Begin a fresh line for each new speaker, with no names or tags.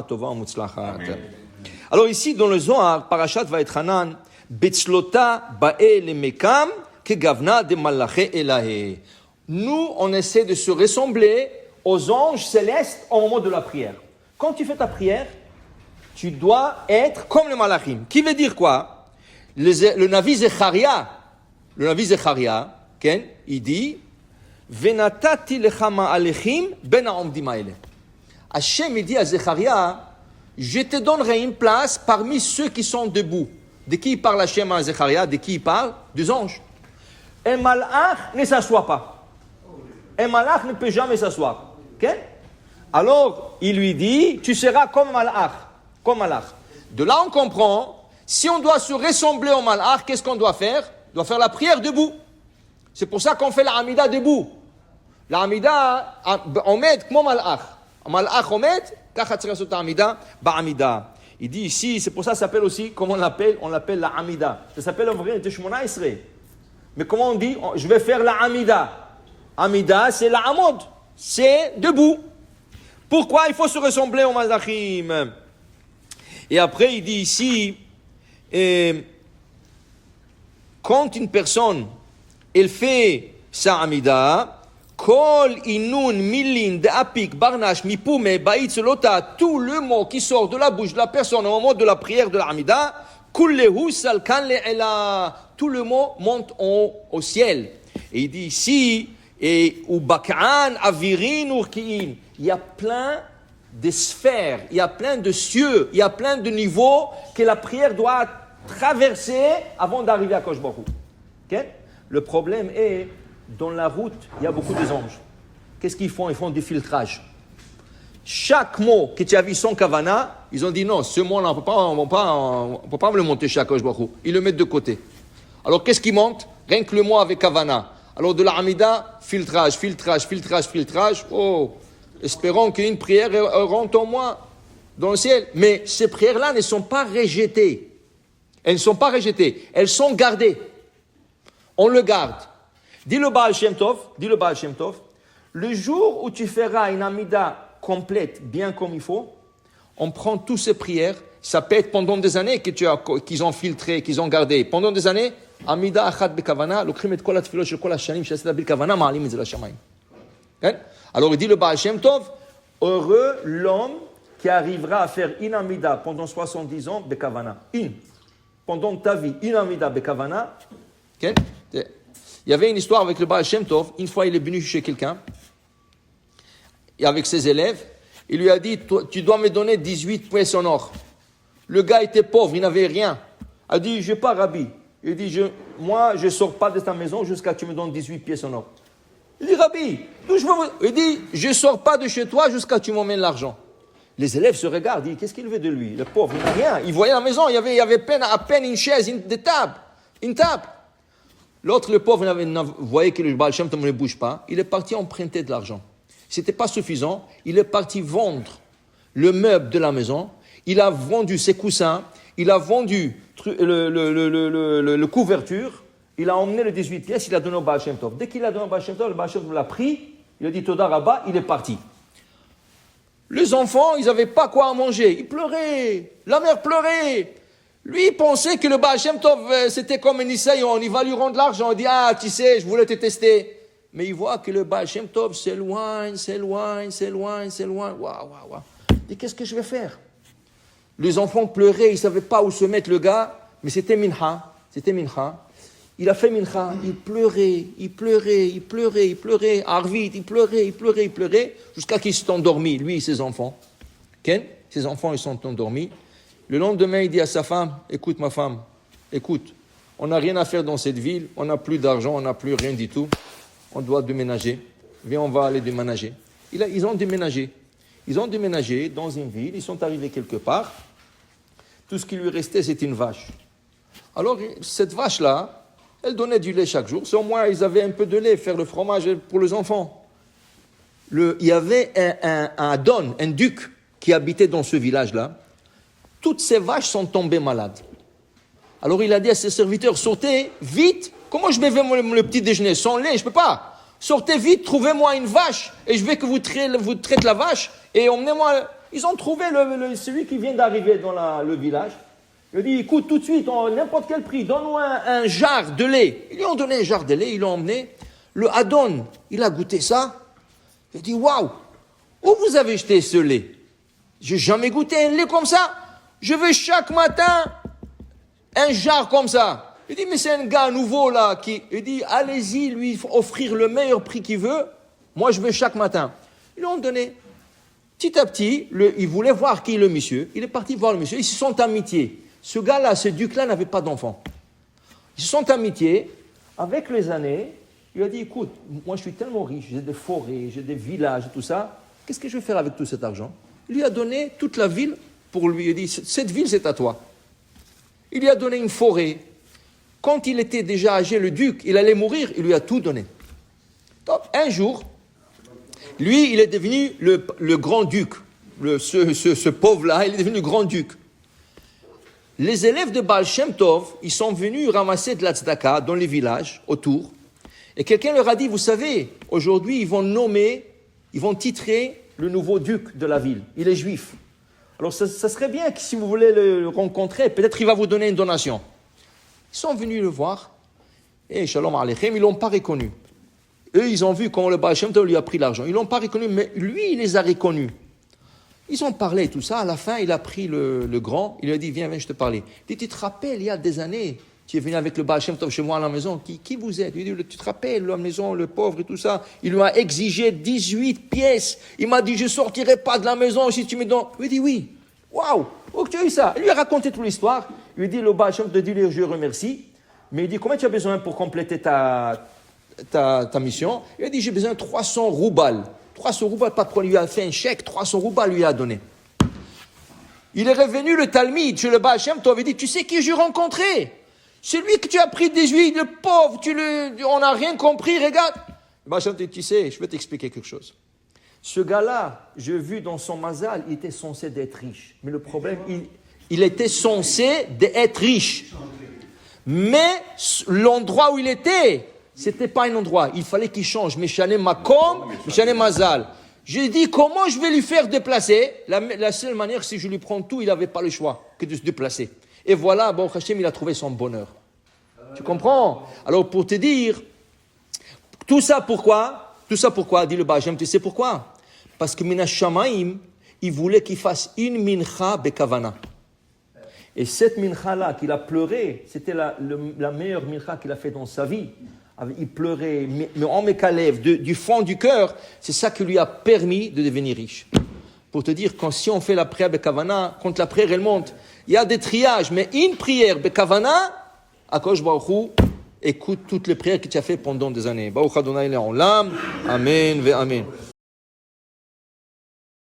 Tova Mutzlachat. Alors ici, dans le Zohar, Parashat Vaetchanan, Betzlota Ba'e Lemekam, Kegavna de Malaché Elahe. Nous, on essaie de se ressembler aux anges célestes au moment de la prière. Quand tu fais ta prière, tu dois être comme les malachim. Qui veut dire quoi? Le Navi Zecharia, il dit, Venatati lechama alechim ben ha'omdim haele. Hachem, il dit à Zecharia, je te donnerai une place parmi ceux qui sont debout. De qui il parle Hachem à Zecharia? De qui il parle? Des anges. Un malach ne s'assoit pas. Un malach ne peut jamais s'asseoir. Okay? Alors, il lui dit, tu seras comme malach. Comme malach. De là, on comprend, si on doit se ressembler au malach, qu'est-ce qu'on doit faire? On doit faire la prière debout. C'est pour ça qu'on fait la Hamida debout. La Hamida, on met comme malach. Malach omet, kachatzirasot Hamida, ba'amida. Il dit ici, c'est pour ça que ça s'appelle aussi, comment on l'appelle? On l'appelle la Hamida. Ça s'appelle en vrai Teshmona Israël. Mais comment on dit? Je vais faire la Hamida. Hamida, c'est la Hamod. C'est debout. Pourquoi il faut se ressembler au Malachim? Et après, il dit ici, quand une personne, elle fait sa Hamida, Kol inun milin de apik barnash mipoume baït lota, tout le mot qui sort de la bouche de la personne au moment de la prière de la Hamida, kullehu salkan le'ela, tout le mot monte au ciel. Et il dit ici, et ubakan avirin urkiin, il y a plein de sphères, il y a plein de cieux, il y a plein de niveaux que la prière doit traverser avant d'arriver à Kosh Baruch Hu. Okay? Le problème est, dans la route, il y a beaucoup d'anges. Qu'est-ce qu'ils font? Ils font du filtrage. Chaque mot que tu as vu sans kavana, ils ont dit non, ce mot-là, on ne peut pas le monter chez Kosh Baruch Hu. Ils le mettent de côté. Alors qu'est-ce qui monte? Rien que le mot avec kavana. Alors de la Hamida, filtrage. Oh, espérons qu'une prière rentre en moi dans le ciel. Mais ces prières-là ne sont pas rejetées. Elles ne sont pas rejetées. Elles sont gardées. On le garde. Dis le Baal Shem Tov, le jour où tu feras une Hamida complète, bien comme il faut, on prend toutes ces prières, ça peut être pendant des années qu'ils ont filtré, qu'ils ont gardé. Pendant des années, Hamida Achat Bekavana, l'okrim et kol hatfilot shel kol hashanim she'asita Bekavana, ma'alim et ze l'shamayim. Alors il dit le Baal Shem Tov, heureux l'homme qui arrivera à faire une Hamida pendant 70 ans Bekavana. Pendant ta vie, une Hamida Bekavana. Il y avait une histoire avec le Baal Shem Tov. Une fois, il est venu chez quelqu'un, et avec ses élèves, il lui a dit, tu dois me donner 18 pièces en or. Le gars était pauvre, il n'avait rien. Il a dit, je n'ai pas Rabbi. Il dit, moi, je ne sors pas de ta maison jusqu'à ce que tu me donnes 18 pièces en or. Il dit, Rabbi, il dit, je ne sors pas de chez toi jusqu'à ce que tu m'emmènes l'argent. Les élèves se regardent, ils disent, qu'est-ce qu'il veut de lui? Le pauvre, il n'a rien. Il voyait la maison, il y avait à peine une chaise, une table. L'autre, le pauvre, voyait que le Baal Shem Tov ne bouge pas. Il est parti emprunter de l'argent. Ce n'était pas suffisant. Il est parti vendre le meuble de la maison. Il a vendu ses coussins. Il a vendu le couverture. Il a emmené les 18 pièces. Il a donné au Baal Shem Tov. Dès qu'il a donné au Baal Shem Tov, le Baal Shem Tov l'a pris. Il a dit Toda Rabba. Il est parti. Les enfants, ils n'avaient pas quoi à manger. Ils pleuraient. La mère pleurait. Lui, il pensait que le Baal Shem Tov, c'était comme un Isaïon, il va lui rendre l'argent, il dit, tu sais, je voulais te tester. Mais il voit que le Baal Shem Tov s'éloigne. Waouh. Il dit, qu'est-ce que je vais faire? Les enfants pleuraient, ils ne savaient pas où se mettre le gars, mais c'était Mincha. Il a fait Mincha, il pleurait, Arvit, il pleurait, jusqu'à qu'ils sont endormis, lui et ses enfants. Ses enfants, ils sont endormis. Le lendemain, il dit à sa femme, écoute ma femme, on n'a rien à faire dans cette ville, on n'a plus d'argent, on n'a plus rien du tout, on doit déménager, viens on va aller déménager. Ils ont déménagé dans une ville, ils sont arrivés quelque part, tout ce qui lui restait c'était une vache. Alors cette vache-là, elle donnait du lait chaque jour, c'est au moins ils avaient un peu de lait, faire le fromage pour les enfants. Il y avait un Adon, un duc qui habitait dans ce village-là. Toutes ces vaches sont tombées malades. Alors il a dit à ses serviteurs, sortez vite. Comment je vais faire le petit déjeuner sans lait? Je ne peux pas. Sortez vite, trouvez-moi une vache et je veux que vous traitez la vache et emmenez-moi Ils ont trouvé celui qui vient d'arriver dans le village. Il a dit, écoute, tout de suite, n'importe quel prix, donne-nous un jar de lait. Ils lui ont donné un jar de lait, ils l'ont emmené. Le Adon, il a goûté ça. Il a dit, waouh, où vous avez jeté ce lait? J'ai jamais goûté un lait comme ça. Je veux chaque matin un jar comme ça. Il dit, mais c'est un gars nouveau là il dit, allez-y lui offrir le meilleur prix qu'il veut. Moi, je veux chaque matin. Ils lui ont donné. Petit à petit, il voulait voir qui est le monsieur. Il est parti voir le monsieur. Ils se sont amitiés. Ce gars-là, ce duc-là n'avait pas d'enfant. Ils se sont amitiés. Avec les années, il a dit, écoute, moi je suis tellement riche, j'ai des forêts, j'ai des villages et tout ça. Qu'est-ce que je vais faire avec tout cet argent? Il lui a donné toute la ville pour lui. Il a dit, cette ville, c'est à toi. Il lui a donné une forêt. Quand il était déjà âgé, le duc, il allait mourir, il lui a tout donné. Donc, un jour, lui, il est devenu le grand-duc. Ce pauvre-là, il est devenu grand-duc. Les élèves de Baal Shem Tov, ils sont venus ramasser de la tzedaka dans les villages autour. Et quelqu'un leur a dit, vous savez, aujourd'hui, ils vont titrer le nouveau duc de la ville. Il est juif. Alors, ça serait bien que si vous voulez le rencontrer, peut-être il va vous donner une donation. Ils sont venus le voir. Et shalom aleichem, ils ne l'ont pas reconnu. Eux, ils ont vu comment le Baal Shem Tov lui a pris l'argent. Ils ne l'ont pas reconnu, mais lui, il les a reconnus. Ils ont parlé tout ça. À la fin, il a pris le grand. Il lui a dit, viens, je te parler. Il dit, tu te rappelles, il y a des années, tu es venu avec le Baal Shem Tov chez moi à la maison. Qui vous êtes? Il dit, tu te rappelles, la maison, le pauvre et tout ça. Il lui a exigé 18 pièces. Il m'a dit, je ne sortirai pas de la maison si tu me donnes. Il lui dit, oui. Waouh! Où tu as eu ça? Il lui a raconté toute l'histoire. Il lui dit, le Baal Shem Tov dit, je remercie. Mais il dit, combien tu as besoin pour compléter ta mission? Il a dit, j'ai besoin de 300 roubles. 300 roubles, pas de problème. Il lui a fait un chèque, 300 roubles lui a donné. Il est revenu, le Talmide, chez le Baal Shem Tov, il dit, tu sais qui j'ai rencontré? Celui que tu as pris 18, le pauvre, on n'a rien compris, regarde. Le Baal Shem Tov dit, tu sais, je vais t'expliquer quelque chose. Ce gars-là, j'ai vu dans son mazal, il était censé d'être riche. Mais le problème, il était censé d'être riche. Mais l'endroit où il était, c'était pas un endroit. Il fallait qu'il change. Meshane Makom, Meshane Mazal. J'ai dit, comment je vais lui faire déplacer? La seule manière, si je lui prends tout, il n'avait pas le choix que de se déplacer. Et voilà, bon, Hachem, il a trouvé son bonheur. Tu comprends? Alors, pour te dire, tout ça pourquoi, dit le Baal Shem, tu sais pourquoi? Parce que Minash Shamaim, il voulait qu'il fasse une mincha bekavana. Et cette mincha-là qu'il a pleuré, c'était la meilleure mincha qu'il a fait dans sa vie. Il pleurait, mais en Mekalev, du fond du cœur, c'est ça qui lui a permis de devenir riche. Pour te dire, si on fait la prière bekavana, quand la prière elle monte, il y a des triages, mais une prière bekavana, Akadosh Baruch Hu écoute toutes les prières que tu as fait pendant des années. Baruch Adonai Le'olam, Amen ve Amen.